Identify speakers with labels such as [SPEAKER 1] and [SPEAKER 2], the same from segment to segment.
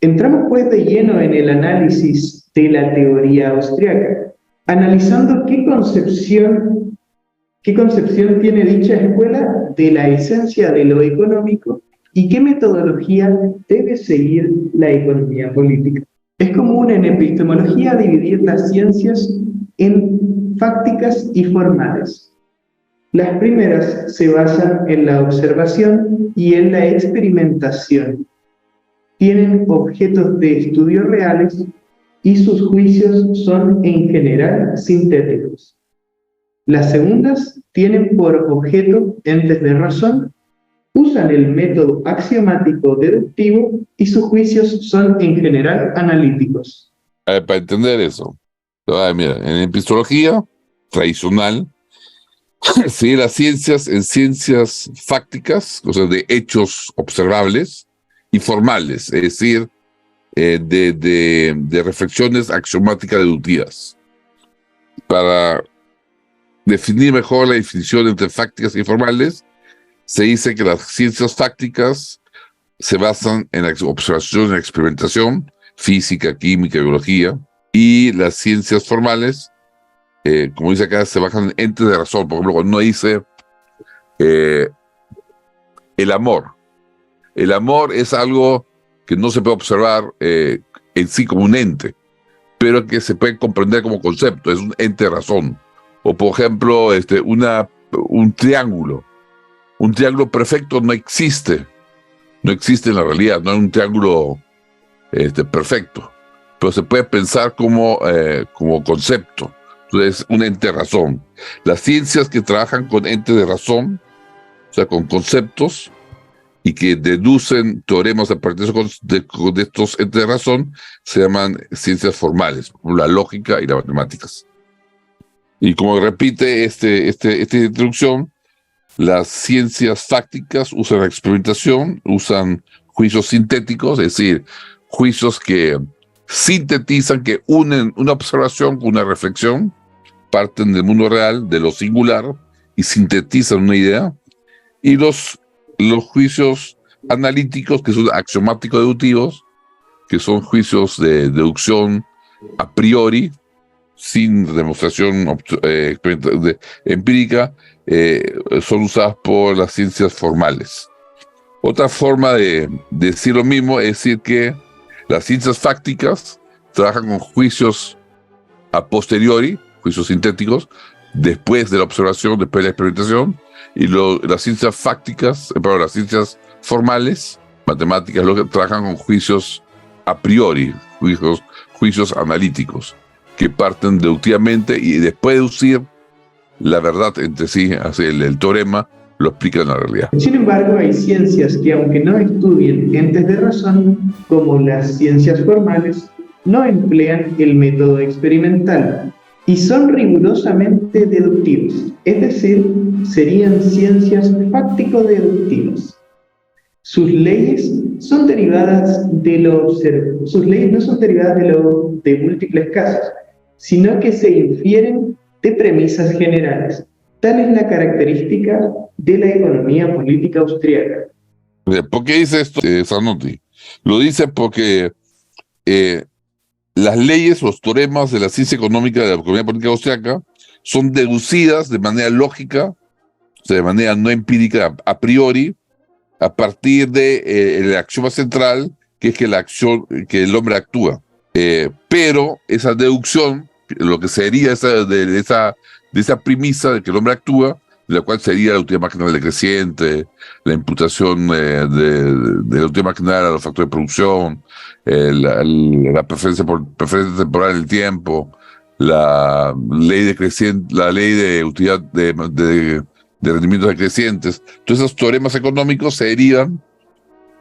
[SPEAKER 1] Entramos pues de lleno en el análisis de la teoría austriaca, analizando qué concepción tiene dicha escuela de la esencia de lo económico y qué metodología debe seguir la economía política. Es común en epistemología dividir las ciencias en fácticas y formales. Las primeras se basan en la observación y en la experimentación. Tienen objetos de estudio reales y sus juicios son en general sintéticos. Las segundas tienen por objeto entes de razón, usan el método axiomático deductivo y sus juicios son en general analíticos.
[SPEAKER 2] Para entender eso, mira, en epistemología tradicional, sí, las ciencias en ciencias fácticas, o sea, de hechos observables, y formales, es decir, de reflexiones axiomáticas deductivas. Para definir mejor la definición entre fácticas y formales, se dice que las ciencias fácticas se basan en la observación y la experimentación, física, química, biología, y las ciencias formales, como dice acá, se basan en entes de razón. Por ejemplo, cuando uno dice el amor. El amor es algo que no se puede observar en sí como un ente, pero que se puede comprender como concepto, es un ente de razón. O por ejemplo, un triángulo. Un triángulo perfecto no existe en la realidad, no es un triángulo perfecto, pero se puede pensar como concepto. Entonces, un ente de razón. Las ciencias que trabajan con entes de razón, o sea, con conceptos, y que deducen teoremas a partir de estos entes de razón, se llaman ciencias formales, la lógica y las matemáticas. Y como repite esta introducción, las ciencias fácticas usan la experimentación, usan juicios sintéticos, es decir, juicios que sintetizan, que unen una observación con una reflexión, parten del mundo real, de lo singular, y sintetizan una idea. Y los juicios analíticos, que son axiomáticos deductivos, que son juicios de deducción a priori, sin demostración empírica, son usadas por las ciencias formales. Otra forma de decir lo mismo es decir que las ciencias fácticas trabajan con juicios a posteriori, juicios sintéticos, después de la observación, después de la experimentación, y las ciencias fácticas, las ciencias formales, matemáticas, lo que trabajan con juicios a priori, juicios analíticos, que parten deductivamente y después de deducir la verdad entre sí, así el teorema, lo explica en la realidad.
[SPEAKER 1] Sin embargo, hay ciencias que, aunque no estudien entes de razón, como las ciencias formales, no emplean el método experimental y son rigurosamente deductivos, es decir, serían ciencias fáctico-deductivas. Sus leyes no son derivadas de múltiples casos, sino que se infieren de premisas generales. Tal es la característica de la economía política austríaca.
[SPEAKER 2] ¿Por qué dice esto Zanotti? Lo dice porque las leyes, los teoremas de la ciencia económica de la economía política austríaca son deducidas de manera lógica, o sea, de manera no empírica a priori, a partir de el axioma central, que es que el hombre actúa. Pero esa deducción, lo que sería de esa premisa de que el hombre actúa, de la cual sería la utilidad marginal decreciente, la imputación de la utilidad marginal a los factores de producción, la preferencia temporal en el tiempo, la ley de utilidad de rendimientos decrecientes. Todos esos teoremas económicos se derivan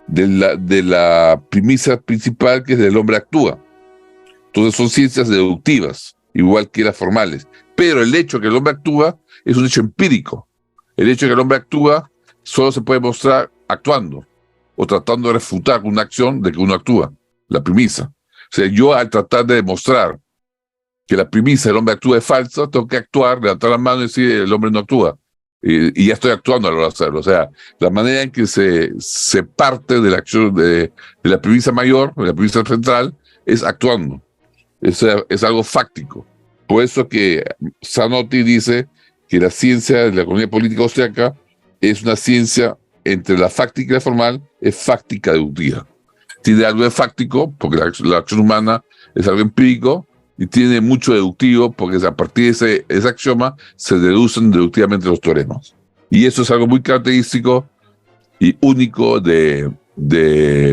[SPEAKER 2] de la premisa principal, que es del hombre actúa. Entonces son ciencias deductivas, igual que las formales. Pero el hecho de que el hombre actúa es un hecho empírico. El hecho de que el hombre actúa solo se puede mostrar actuando o tratando de refutar una acción de que uno actúa, la premisa. O sea, yo al tratar de demostrar que la premisa del hombre actúa es falsa, tengo que actuar, levantar la mano y decir el hombre no actúa. y ya estoy actuando a la hora de hacerlo. O sea, la manera en que se parte de la acción de la premisa mayor, de la premisa central, es actuando. Es algo fáctico. Por eso que Zanotti dice que la ciencia de la economía política austriaca es una ciencia entre la fáctica y la formal, es fáctica deductiva. Tiene algo de fáctico, porque la acción humana es algo empírico, y tiene mucho deductivo, porque a partir de ese axioma se deducen deductivamente los teoremas. Y eso es algo muy característico y único de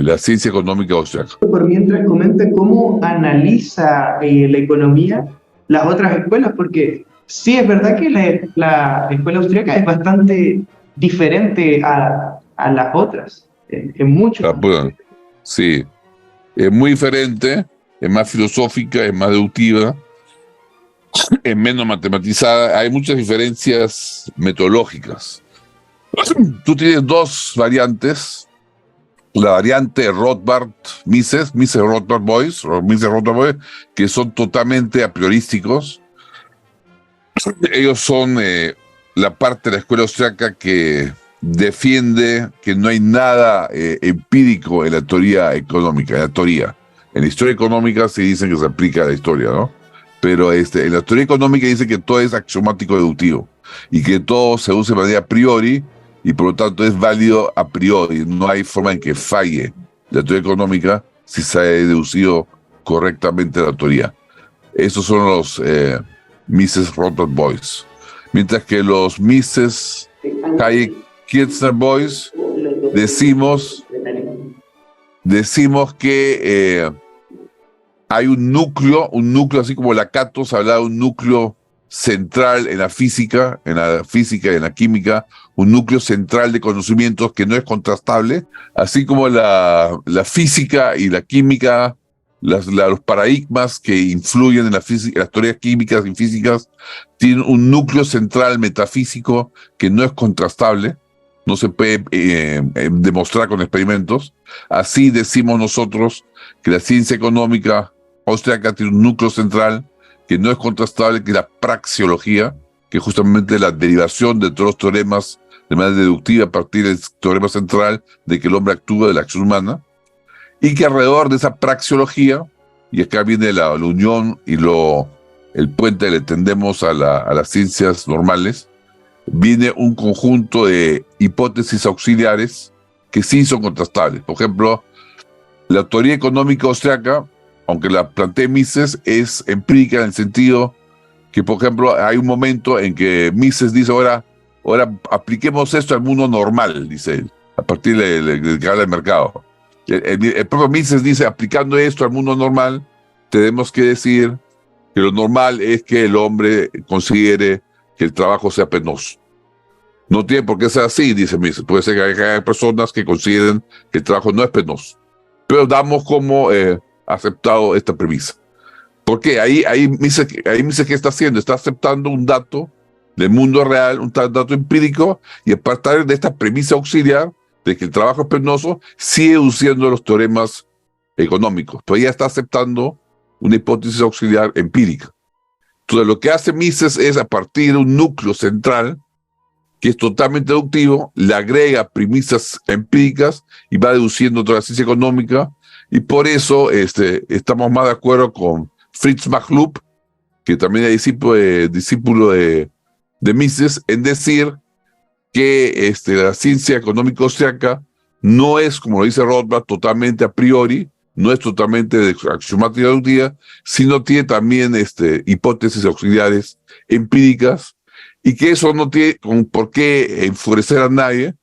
[SPEAKER 2] la ciencia económica austriaca.
[SPEAKER 1] Por mientras comenta cómo analiza la economía las otras escuelas, porque sí es verdad que la escuela austríaca es bastante diferente a las otras, en muchos.
[SPEAKER 2] Bueno, sí, es muy diferente, es más filosófica, es más deductiva, es menos matematizada. Hay muchas diferencias metodológicas. Tú tienes dos variantes. La variante Rothbard-Mises, Mises-Rothbard-Boys, o Mises-Rothbard-Boys, que son totalmente a priorísticos. Ellos son la parte de la escuela austriaca que defiende que no hay nada empírico en la teoría económica, en la teoría. En la historia económica se dice que se aplica a la historia, ¿no? Pero en la teoría económica dice que todo es axiomático deductivo y que todo se usa de manera a priori y por lo tanto es válido a priori. No hay forma en que falle la teoría económica si se ha deducido correctamente la teoría. Esos son los Mises-Rothbard Boys. Mientras que los Mises-Hayek-Kirchner Boys decimos que hay un núcleo así como Lakatos hablaba de un núcleo central en la física y en la química, un núcleo central de conocimientos que no es contrastable, así como la física y la química, los paradigmas que influyen en la física, las teorías químicas y físicas, tienen un núcleo central metafísico que no es contrastable, no se puede demostrar con experimentos. Así decimos nosotros que la ciencia económica austriaca tiene un núcleo central que no es contrastable, que es la praxeología, que es justamente la derivación de todos los teoremas de manera deductiva a partir del teorema central de que el hombre actúa de la acción humana, y que alrededor de esa praxeología, y acá viene la unión y el puente que le tendemos a las ciencias normales, viene un conjunto de hipótesis auxiliares que sí son contrastables. Por ejemplo, la teoría económica austriaca, aunque la plantea Mises, es empírica en el sentido que, por ejemplo, hay un momento en que Mises dice, ahora apliquemos esto al mundo normal, dice él, a partir de que habla del mercado. El propio Mises dice, aplicando esto al mundo normal, tenemos que decir que lo normal es que el hombre considere que el trabajo sea penoso. No tiene por qué ser así, dice Mises. Puede ser que haya personas que consideren que el trabajo no es penoso. Pero damos como aceptado esta premisa. Porque ahí Mises, ¿qué está haciendo? Está aceptando un dato del mundo real, un dato empírico, y a partir de esta premisa auxiliar de que el trabajo es penoso, sigue deduciendo los teoremas económicos. Pero ya está aceptando una hipótesis auxiliar empírica. Entonces lo que hace Mises es, a partir de un núcleo central, que es totalmente deductivo, le agrega premisas empíricas y va deduciendo toda la ciencia económica, y por eso estamos más de acuerdo con Fritz Machlup, que también es discípulo de Mises, en decir que la ciencia económica austriaca no es, como lo dice Rothbard, totalmente a priori, no es totalmente axiomática deductiva, sino tiene también hipótesis auxiliares empíricas, y que eso no tiene por qué enfurecer a nadie,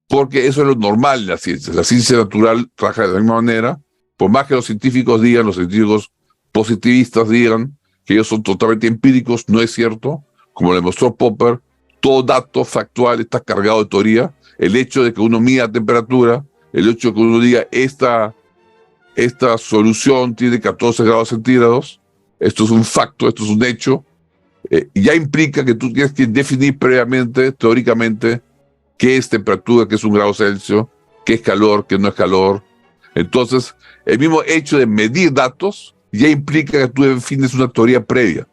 [SPEAKER 2] porque eso es lo normal en la ciencia. La ciencia natural trabaja de la misma manera, por más que los científicos positivistas digan que ellos son totalmente empíricos, no es cierto. Como le mostró Popper, todo dato factual está cargado de teoría. El hecho de que uno mida temperatura, el hecho de que uno diga esta solución tiene 14 grados centígrados, esto es un facto, esto es un hecho, ya implica que tú tienes que definir previamente, teóricamente, qué es temperatura, qué es un grado Celsius, qué es calor, qué no es calor. Entonces, el mismo hecho de medir datos ya implica que tú defines una teoría previa.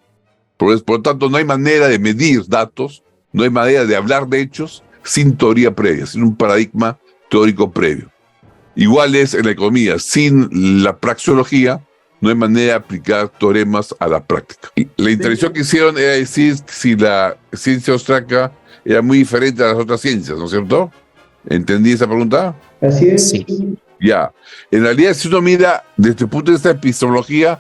[SPEAKER 2] Por lo tanto, no hay manera de medir datos No hay manera de hablar de hechos sin teoría previa, sin un paradigma teórico previo. Igual es en la economía, sin la praxeología no hay manera de aplicar teoremas a la práctica. La intervención que hicieron era decir si la ciencia austríaca era muy diferente a las otras ciencias, ¿no es cierto? ¿Entendí esa pregunta?
[SPEAKER 1] Así es.
[SPEAKER 3] Sí.
[SPEAKER 2] Ya. En realidad, si uno mira desde el punto de vista de epistemología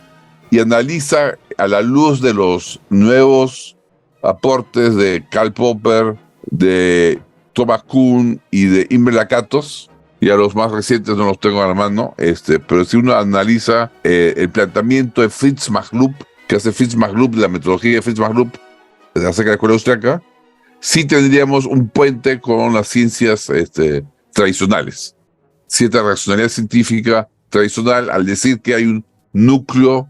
[SPEAKER 2] y analiza a la luz de los nuevos aportes de Karl Popper, de Thomas Kuhn y de Imre Lakatos, y a los más recientes no los tengo a la mano, pero si uno analiza el planteamiento de Fritz Machlup, que hace Fritz Machlup, la metodología de Fritz Machlup acerca de la escuela austríaca, sí tendríamos un puente con las ciencias tradicionales. Cierta racionalidad científica tradicional al decir que hay un núcleo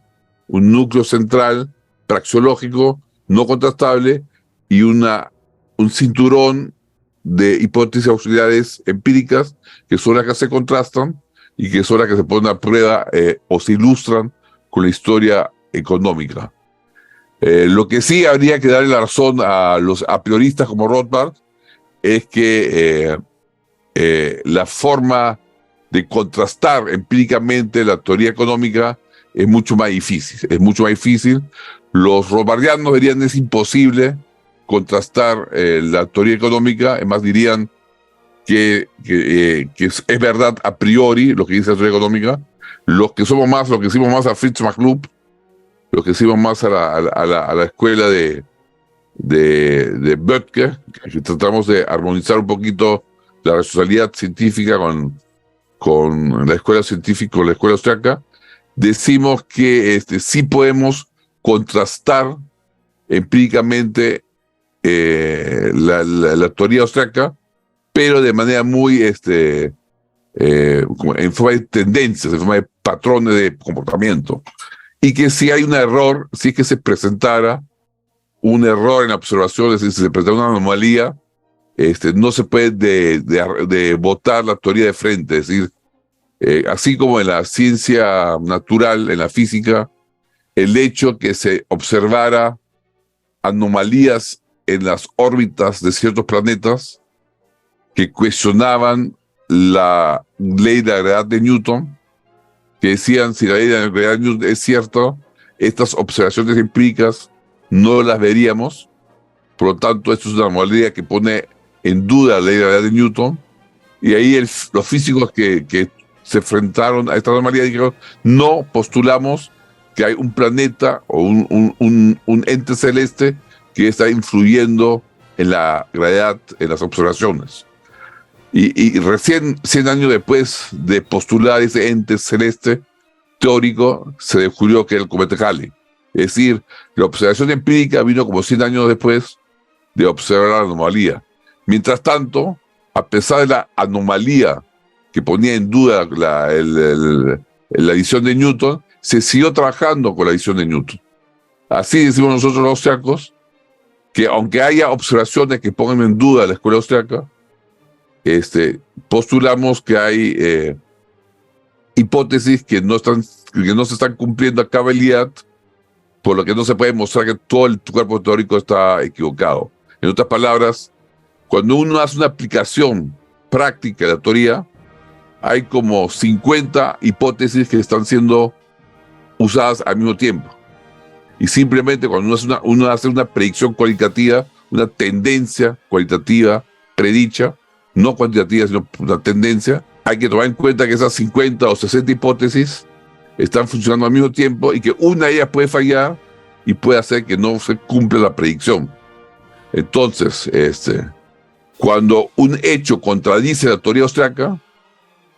[SPEAKER 2] central praxeológico no contrastable y un cinturón de hipótesis auxiliares empíricas que son las que se contrastan y que son las que se ponen a prueba o se ilustran con la historia económica. Lo que sí habría que darle la razón a los a prioristas como Rothbard es que la forma de contrastar empíricamente la teoría económica es mucho más difícil. Los rothbardianos dirían que es imposible contrastar la teoría económica, además dirían que es verdad a priori lo que dice la teoría económica. Los que hicimos más a Fritz Machlup, los que hicimos más a la escuela de Böttger, que tratamos de armonizar un poquito la racionalidad científica con la escuela científica, con la escuela austríaca, decimos que sí podemos contrastar empíricamente la teoría austríaca, pero de manera muy en forma de tendencias, en forma de patrones de comportamiento. Y que si hay un error, si es que se presentara un error en la observación, es decir, si se presenta una anomalía, no se puede de botar la teoría de frente. Es decir, así como en la ciencia natural, en la física, el hecho que se observara anomalías en las órbitas de ciertos planetas que cuestionaban la ley de la gravedad de Newton, que decían si la ley de la gravedad de Newton es cierta, estas observaciones empíricas no las veríamos. Por lo tanto, esto es una anomalía que pone en duda la ley de la gravedad de Newton, y ahí los físicos que se enfrentaron a esta anomalía dijeron: no postulamos que hay un planeta o un ente celeste que está influyendo en la gravedad, en las observaciones. Y recién 100 años después de postular ese ente celeste teórico, se descubrió que era el cometa Halley. Es decir, la observación empírica vino como 100 años después de observar la anomalía. Mientras tanto, a pesar de la anomalía que ponía en duda la edición de Newton, se siguió trabajando con la edición de Newton. Así decimos nosotros los austriacos, que aunque haya observaciones que pongan en duda la escuela austriaca, postulamos que hay hipótesis que no se están cumpliendo a cabalidad, por lo que no se puede mostrar que todo el cuerpo teórico está equivocado. En otras palabras, cuando uno hace una aplicación práctica de la teoría, hay como 50 hipótesis que están siendo usadas al mismo tiempo. Y simplemente cuando uno hace una predicción cualitativa, una tendencia cualitativa predicha, no cuantitativa, sino una tendencia, hay que tomar en cuenta que esas 50 o 60 hipótesis están funcionando al mismo tiempo y que una de ellas puede fallar y puede hacer que no se cumpla la predicción. Entonces, cuando un hecho contradice la teoría austriaca,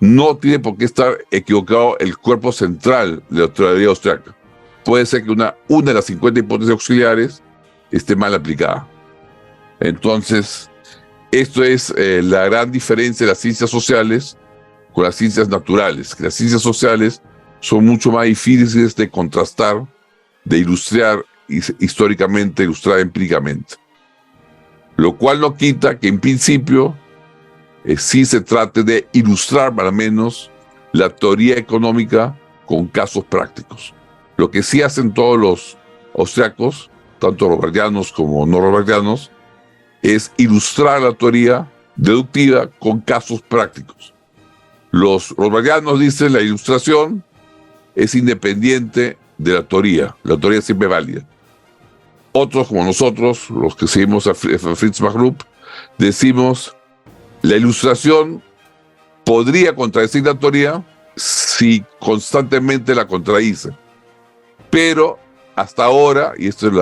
[SPEAKER 2] no tiene por qué estar equivocado el cuerpo central de la teoría austriaca. Puede ser que una de las 50 hipótesis auxiliares esté mal aplicada. Entonces, esto es la gran diferencia de las ciencias sociales con las ciencias naturales, que las ciencias sociales son mucho más difíciles de contrastar, de ilustrar históricamente, ilustrar empíricamente. Lo cual no quita que en principio sí se trate de ilustrar al menos la teoría económica con casos prácticos. Lo que sí hacen todos los austriacos, tanto rothbardianos como no rothbardianos, es ilustrar la teoría deductiva con casos prácticos. Los rosbergianos dicen la ilustración es independiente de la teoría siempre es válida. Otros, como nosotros, los que seguimos a Fritz Machlup, decimos la ilustración podría contradecir la teoría si constantemente la contradice. Pero hasta ahora, y esto es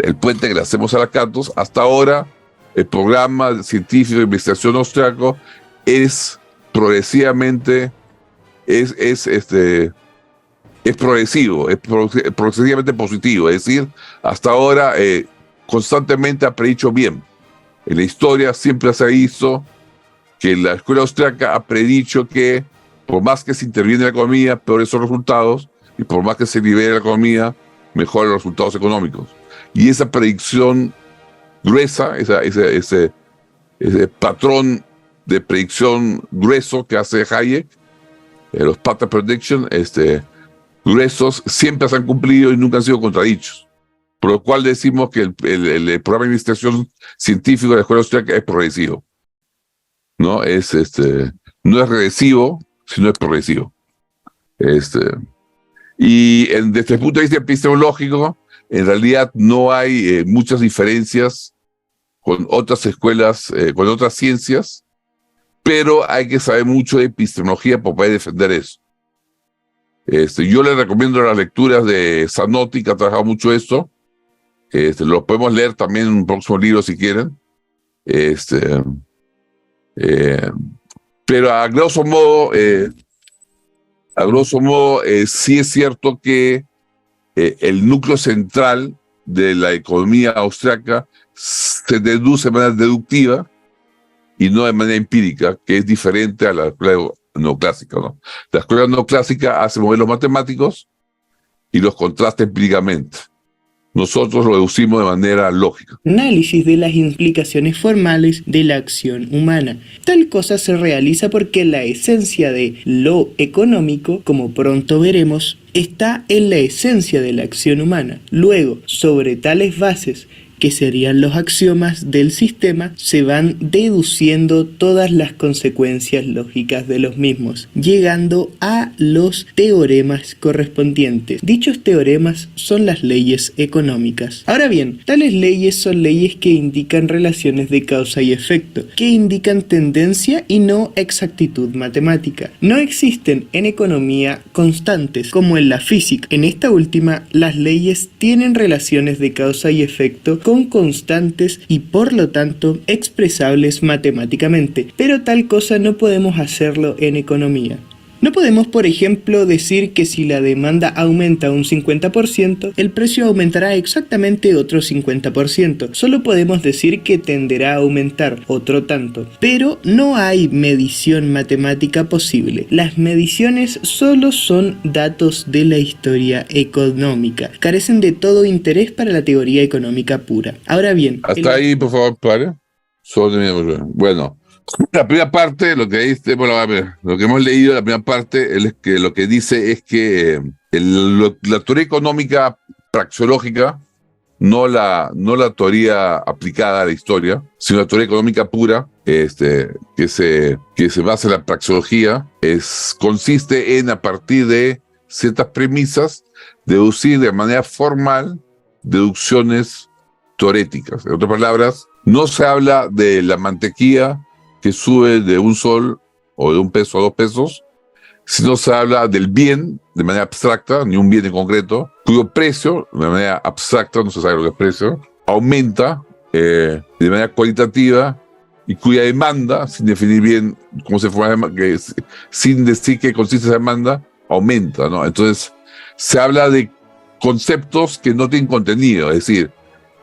[SPEAKER 2] el puente que le hacemos a la Cantos, hasta ahora el programa científico de investigación austriaco es progresivamente, es progresivo, es progresivamente positivo. Es decir, hasta ahora constantemente ha predicho bien. En la historia siempre se ha visto que la escuela austriaca ha predicho que por más que se interviene en la economía, peores son los resultados, y por más que se libere la economía, mejoran los resultados económicos. Y esa predicción gruesa, ese patrón de predicción grueso que hace Hayek, los pattern prediction, gruesos, siempre se han cumplido y nunca han sido contradichos. Por lo cual decimos que el programa de investigación científico de la escuela austríaca es progresivo. No no es regresivo, sino es progresivo. Y desde el punto de vista epistemológico, en realidad no hay muchas diferencias con otras escuelas, con otras ciencias, pero hay que saber mucho de epistemología para poder defender eso. Yo les recomiendo las lecturas de Zanotti, que ha trabajado mucho esto. Lo podemos leer también en un próximo libro si quieren. Pero a grosso modo, sí es cierto que el núcleo central de la economía austriaca se deduce de manera deductiva y no de manera empírica, que es diferente a la escuela neoclásica, ¿no? La escuela neoclásica hace modelos matemáticos y los contrasta empíricamente. Nosotros lo deducimos de manera lógica.
[SPEAKER 3] Análisis de las implicaciones formales de la acción humana. Tal cosa se realiza porque la esencia de lo económico, como pronto veremos, está en la esencia de la acción humana. Luego, sobre tales bases, que serían los axiomas del sistema, se van deduciendo todas las consecuencias lógicas de los mismos, llegando a los teoremas correspondientes. Dichos teoremas son las leyes económicas. Ahora bien, tales leyes son leyes que indican relaciones de causa y efecto, que indican tendencia y no exactitud matemática. No existen en economía constantes, como en la física. En esta última, las leyes tienen relaciones de causa y efecto con constantes y por lo tanto expresables matemáticamente, pero tal cosa no podemos hacerlo en economía. No podemos, por ejemplo, decir que si la demanda aumenta un 50%, el precio aumentará exactamente otro 50%. Solo podemos decir que tenderá a aumentar otro tanto. Pero no hay medición matemática posible. Las mediciones solo son datos de la historia económica. Carecen de todo interés para la teoría económica pura. Ahora bien...
[SPEAKER 2] Hasta ahí, por favor, pare. Bueno. La primera parte, lo que hemos leído, la primera parte, es que lo que dice es que la teoría económica praxeológica, no la teoría aplicada a la historia, sino la teoría económica pura, que se basa en la praxeología, consiste en, a partir de ciertas premisas, deducir de manera formal deducciones teoréticas. En otras palabras, no se habla de la mantequilla que sube de un sol o de un peso a 2 pesos, sino se habla del bien de manera abstracta, ni un bien en concreto, cuyo precio, de manera abstracta, no se sabe lo que es precio, aumenta de manera cualitativa y cuya demanda, sin definir bien cómo se forma, sin decir qué consiste esa demanda, aumenta, ¿no? Entonces, se habla de conceptos que no tienen contenido, es decir,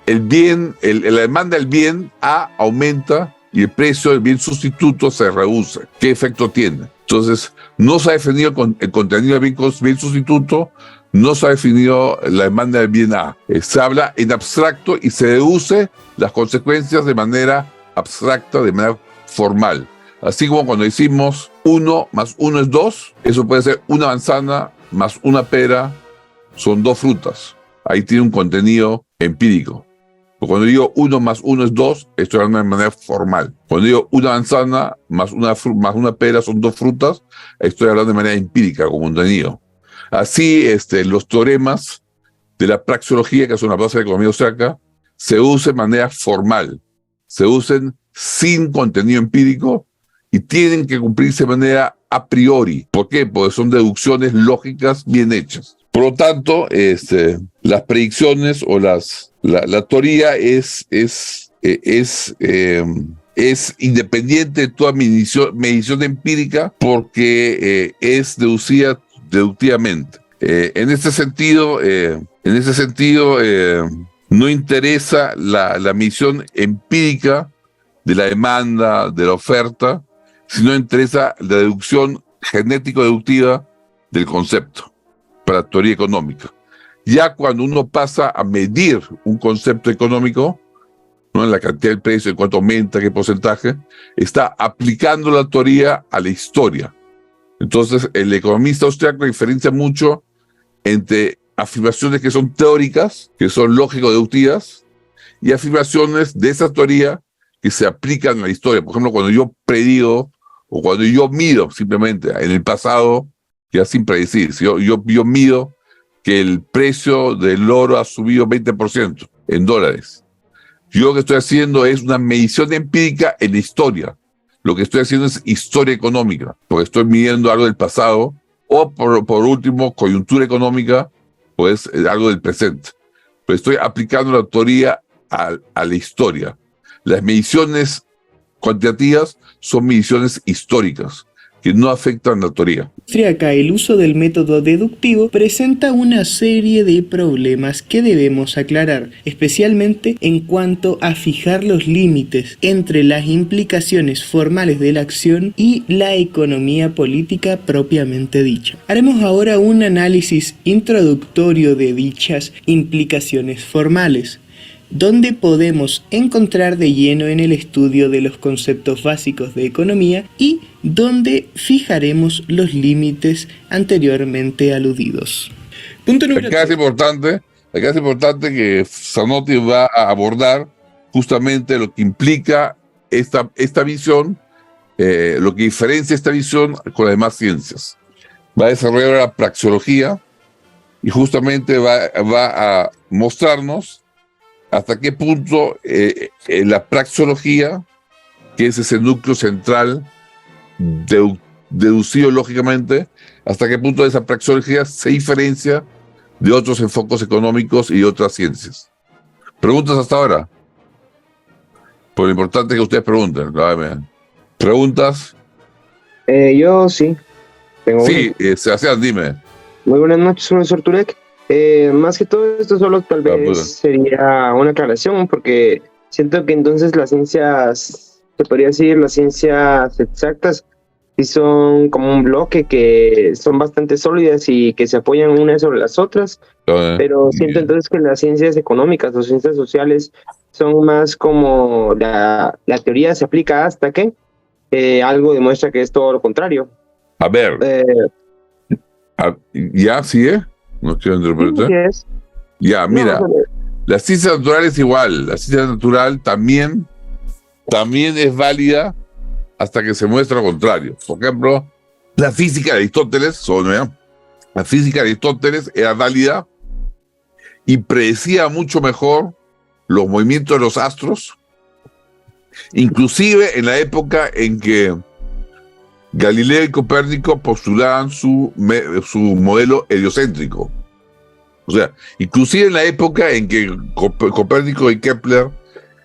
[SPEAKER 2] el bien, la demanda del bien A aumenta y el precio del bien sustituto se reduce. ¿Qué efecto tiene? Entonces, no se ha definido el contenido del bien sustituto, no se ha definido la demanda del bien A. Se habla en abstracto y se deduce las consecuencias de manera abstracta, de manera formal. Así como cuando decimos 1 más 1 es 2, eso puede ser una manzana más una pera, son 2 frutas. Ahí tiene un contenido empírico. Porque cuando digo 1 más 1 es 2, estoy hablando de manera formal. Cuando digo una manzana más una pera son 2 frutas, estoy hablando de manera empírica, como entendido. Así, los teoremas de la praxeología, que son una base de la economía austriaca, se usan de manera formal, se usan sin contenido empírico y tienen que cumplirse de manera a priori. ¿Por qué? Porque son deducciones lógicas bien hechas. Por lo tanto, las predicciones o la teoría es independiente de toda medición empírica porque es deducida deductivamente. En ese sentido, no interesa la medición empírica de la demanda, de la oferta, sino interesa la deducción genético-deductiva del concepto para la teoría económica. Ya cuando uno pasa a medir un concepto económico, ¿no?, en la cantidad del precio, en cuánto aumenta, qué porcentaje, está aplicando la teoría a la historia. Entonces, el economista austriaco diferencia mucho entre afirmaciones que son teóricas, que son lógico-deductivas, y afirmaciones de esa teoría que se aplican a la historia. Por ejemplo, cuando yo predigo o cuando yo mido simplemente en el pasado, ya sin predecir, si yo mido que el precio del oro ha subido 20% en dólares. Yo lo que estoy haciendo es una medición empírica en la historia. Lo que estoy haciendo es historia económica, porque estoy midiendo algo del pasado, o por último, coyuntura económica, pues algo del presente. Pero estoy aplicando la teoría a la historia. Las mediciones cuantitativas son mediciones históricas, que no afectan la teoría.
[SPEAKER 3] Acá el uso del método deductivo presenta una serie de problemas que debemos aclarar, especialmente en cuanto a fijar los límites entre las implicaciones formales de la acción y la economía política propiamente dicha. Haremos ahora un análisis introductorio de dichas implicaciones formales, donde podemos encontrar de lleno en el estudio de los conceptos básicos de economía y donde fijaremos los límites anteriormente aludidos. Punto número 3.
[SPEAKER 2] Acá es importante que Zanotti va a abordar justamente lo que implica esta visión, lo que diferencia esta visión con las demás ciencias. Va a desarrollar la praxeología y justamente va a mostrarnos hasta qué punto la praxeología, que es ese núcleo central deducido lógicamente, hasta qué punto esa praxeología se diferencia de otros enfoques económicos y otras ciencias. ¿Preguntas hasta ahora? Por lo importante que ustedes pregunten. ¿Preguntas?
[SPEAKER 4] Yo sí.
[SPEAKER 2] Sí, Sebastián, dime.
[SPEAKER 4] Muy buenas noches, profesor Turek. Más que todo esto solo tal vez sería una aclaración, porque siento que entonces las ciencias, se podría decir, las ciencias exactas, sí son como un bloque que son bastante sólidas y que se apoyan unas sobre las otras, pero siento entonces que las ciencias económicas o ciencias sociales son más como la teoría se aplica hasta que algo demuestra que es todo lo contrario.
[SPEAKER 2] A ver, ¿ya sigue? No quiero interpretar.
[SPEAKER 4] Sí,
[SPEAKER 2] ya, mira, la ciencia natural es igual. La ciencia natural también es válida hasta que se muestra lo contrario. Por ejemplo, la física de Aristóteles, la física de Aristóteles era válida y predecía mucho mejor los movimientos de los astros, inclusive en la época en que Galileo y Copérnico postulaban su modelo heliocéntrico. O sea, inclusive en la época en que Copérnico y Kepler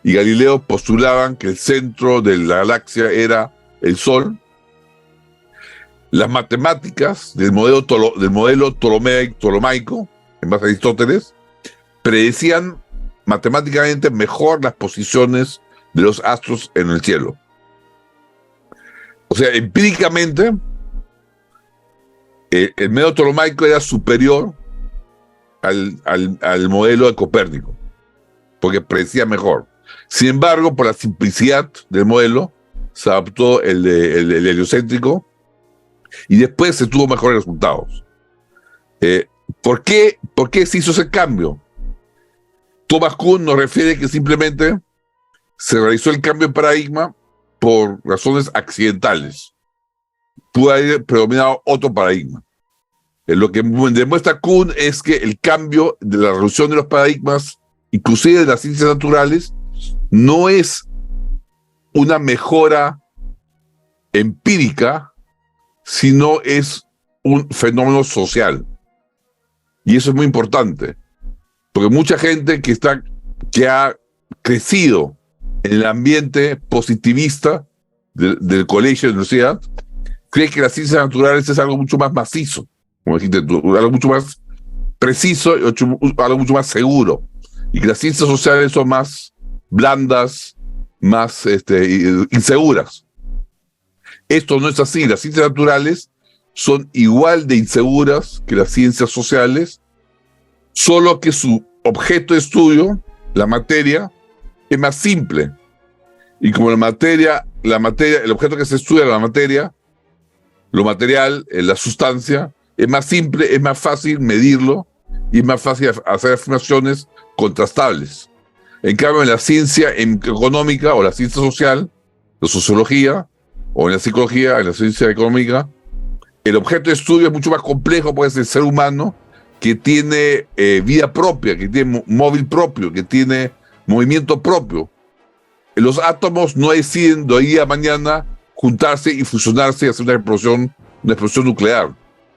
[SPEAKER 2] y Galileo postulaban que el centro de la galaxia era el Sol, las matemáticas del modelo ptolomaico, en base a Aristóteles, predecían matemáticamente mejor las posiciones de los astros en el cielo. O sea, empíricamente, el método ptolomaico era superior al modelo de Copérnico, porque predecía mejor. Sin embargo, por la simplicidad del modelo, se adoptó el heliocéntrico y después se tuvo mejores resultados. ¿Por qué se hizo ese cambio? Thomas Kuhn nos refiere que simplemente se realizó el cambio de paradigma por razones accidentales. Pudo haber predominado otro paradigma. Lo que demuestra Kuhn es que el cambio de la revolución de los paradigmas, inclusive de las ciencias naturales, no es una mejora empírica, sino es un fenómeno social. Y eso es muy importante, porque mucha gente que ha crecido en el ambiente positivista del colegio, de la universidad, cree que las ciencias naturales es algo mucho más macizo, como dijiste tú, algo mucho más preciso y algo mucho más seguro, y que las ciencias sociales son más blandas, más inseguras. Esto no es así. Las ciencias naturales son igual de inseguras que las ciencias sociales, solo que su objeto de estudio, la materia, es más simple. Y como el objeto que se estudia, la materia, lo material, la sustancia, es más simple, es más fácil medirlo y es más fácil hacer afirmaciones contrastables. En cambio, en la ciencia económica o la ciencia social, la sociología, o en la psicología, en la ciencia económica, el objeto de estudio es mucho más complejo, puede ser el ser humano, que tiene vida propia, que tiene móvil propio, que tiene movimiento propio. Los átomos no deciden de hoy a mañana juntarse y fusionarse y hacer una explosión nuclear.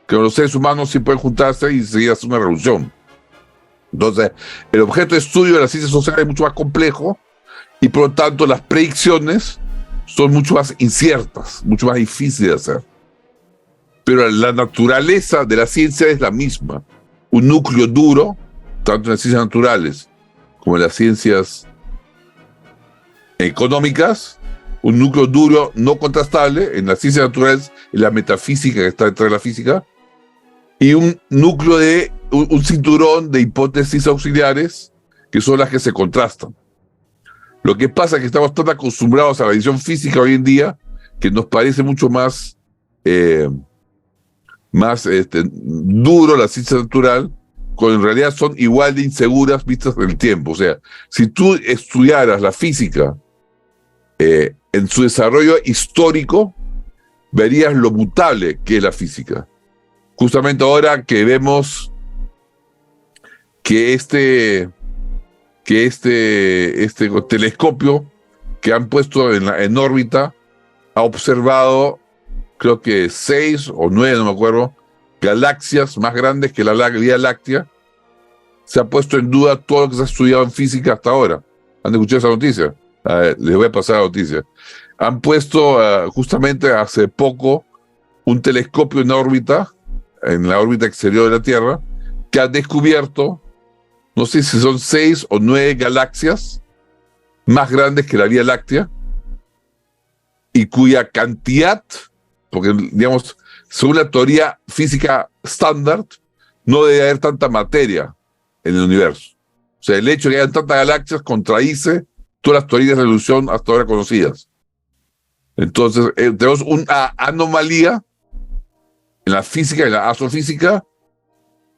[SPEAKER 2] Que los seres humanos sí pueden juntarse y seguir haciendo una revolución. Entonces, el objeto de estudio de la ciencia social es mucho más complejo y por lo tanto las predicciones son mucho más inciertas, mucho más difíciles de hacer. Pero la naturaleza de la ciencia es la misma. Un núcleo duro, tanto en las ciencias naturales como en las ciencias económicas, un núcleo duro no contrastable en las ciencias naturales, en la metafísica que está detrás de la física, y un núcleo de un cinturón de hipótesis auxiliares que son las que se contrastan. Lo que pasa es que estamos tan acostumbrados a la visión física hoy en día que nos parece mucho más duro la ciencia natural, cuando en realidad son igual de inseguras vistas en el tiempo. O sea, si tú estudiaras la física en su desarrollo histórico, verías lo mutable que es la física. Justamente ahora que vemos que este telescopio que han puesto en órbita ha observado, creo que 6 o 9, no me acuerdo, galaxias más grandes que la Vía Láctea. Se ha puesto en duda todo lo que se ha estudiado en física hasta ahora. ¿Han escuchado esa noticia? Les voy a pasar la noticia. Han puesto justamente hace poco un telescopio en órbita, en la órbita exterior de la Tierra, que ha descubierto, no sé si son 6 o 9 galaxias más grandes que la Vía Láctea, y cuya cantidad, porque digamos, según la teoría física estándar, no debe haber tanta materia en el universo. O sea, el hecho de que haya tantas galaxias contradice todas las teorías de evolución hasta ahora conocidas. Entonces, tenemos una anomalía en la física, en la astrofísica,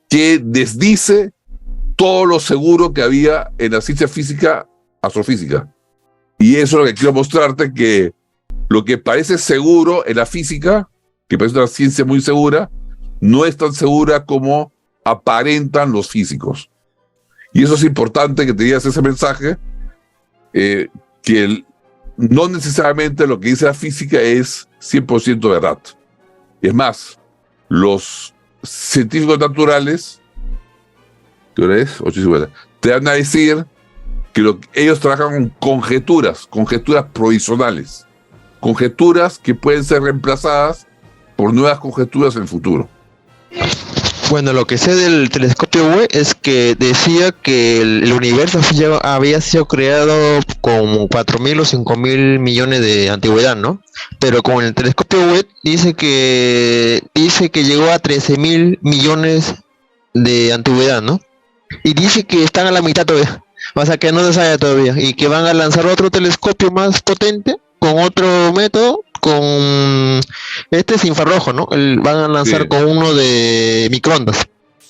[SPEAKER 2] que desdice todo lo seguro que había en la ciencia física astrofísica. Y eso es lo que quiero mostrarte, que lo que parece seguro en la física, que parece una ciencia muy segura, no es tan segura como aparentan los físicos. Y eso es importante que te digas ese mensaje, que no necesariamente lo que dice la física es 100% verdad. Es más, los científicos naturales, ¿qué hora es? 8:50, te van a decir que ellos trabajan con conjeturas provisionales, conjeturas que pueden ser reemplazadas por nuevas conjeturas en el futuro.
[SPEAKER 5] Bueno, lo que sé del telescopio Webb es que decía que el universo ya había sido creado como 4.000 o 5.000 millones de antigüedad, ¿no? Pero con el telescopio Webb dice que llegó a 13.000 millones de antigüedad, ¿no? Y dice que están a la mitad todavía, o sea que no se sabe todavía, y que van a lanzar otro telescopio más potente con otro método, con este es infrarrojo, ¿no? Van a lanzar con uno de microondas.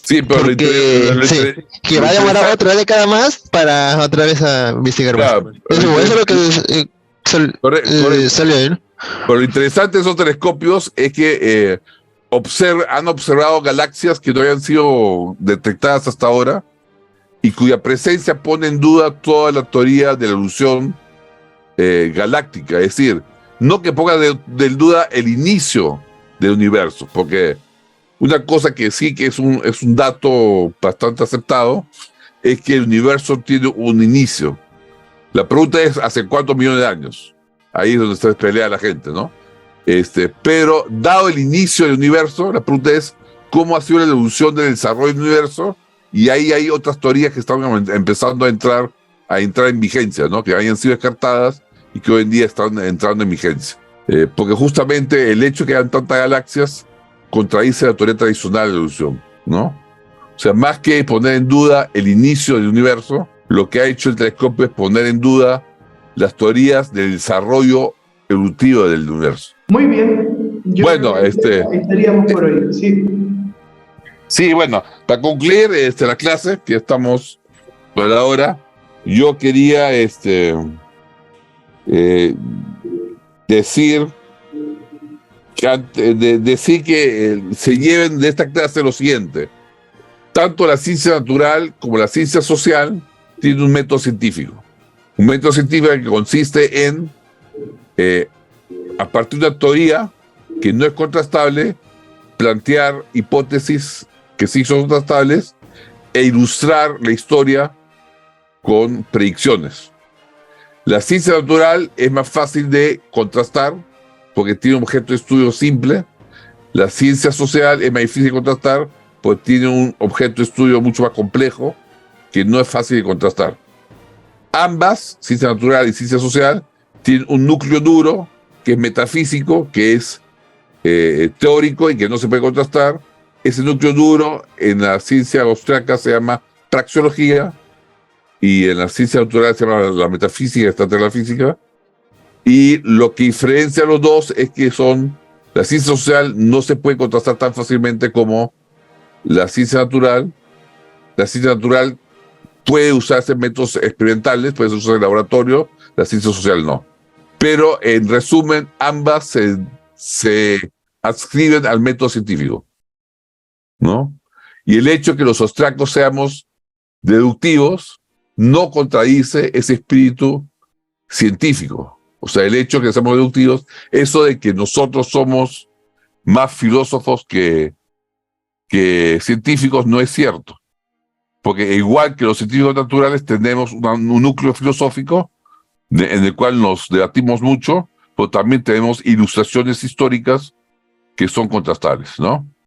[SPEAKER 2] Sí, pero
[SPEAKER 5] Porque que va a demorar otra década más para otra vez a investigar más.
[SPEAKER 2] claro,
[SPEAKER 5] Eso es lo que salió ahí, ¿no?
[SPEAKER 2] pero lo interesante de esos telescopios es que han observado galaxias que no habían sido detectadas hasta ahora y cuya presencia pone en duda toda la teoría de la evolución galáctica. Es decir, no que ponga de duda el inicio del universo, porque una cosa que sí que es un dato bastante aceptado es que el universo tiene un inicio. La pregunta es, ¿hace cuántos millones de años? Ahí es donde se pelea la gente, ¿no? Pero dado el inicio del universo, la pregunta es, ¿cómo ha sido la evolución del desarrollo del universo? Y ahí hay otras teorías que están empezando a entrar en vigencia, ¿no? Que hayan sido descartadas y que hoy en día están entrando en vigencia. Porque justamente el hecho de que hayan tantas galaxias contradice la teoría tradicional de la evolución, ¿no? O sea, más que poner en duda el inicio del universo, lo que ha hecho el telescopio es poner en duda las teorías del desarrollo evolutivo del universo.
[SPEAKER 1] Muy bien.
[SPEAKER 2] Bueno,
[SPEAKER 1] estaríamos por hoy, sí.
[SPEAKER 2] Sí, bueno, para concluir la clase, que estamos por ahora, yo quería decir que se lleven de esta clase lo siguiente: tanto la ciencia natural como la ciencia social tienen un método científico. Un método científico que consiste en, a partir de una teoría que no es contrastable, plantear hipótesis que sí son contrastables e ilustrar la historia con predicciones. La ciencia natural es más fácil de contrastar porque tiene un objeto de estudio simple. La ciencia social es más difícil de contrastar porque tiene un objeto de estudio mucho más complejo que no es fácil de contrastar. Ambas, ciencia natural y ciencia social, tienen un núcleo duro que es metafísico, que es teórico y que no se puede contrastar. Ese núcleo duro en la ciencia austriaca se llama praxeología y en la ciencia natural se llama la metafísica, esta de la física. Y lo que diferencia a los dos es que la ciencia social no se puede contrastar tan fácilmente como la ciencia natural. La ciencia natural puede usarse métodos experimentales, puede usarse en laboratorio, la ciencia social no. Pero en resumen, ambas se adscriben al método científico, ¿no? Y el hecho de que los austriacos seamos deductivos no contradice ese espíritu científico. O sea, el hecho de que seamos deductivos, eso de que nosotros somos más filósofos que científicos no es cierto. Porque igual que los científicos naturales tenemos un núcleo filosófico en el cual nos debatimos mucho, pero también tenemos ilustraciones históricas que son contrastables, ¿no?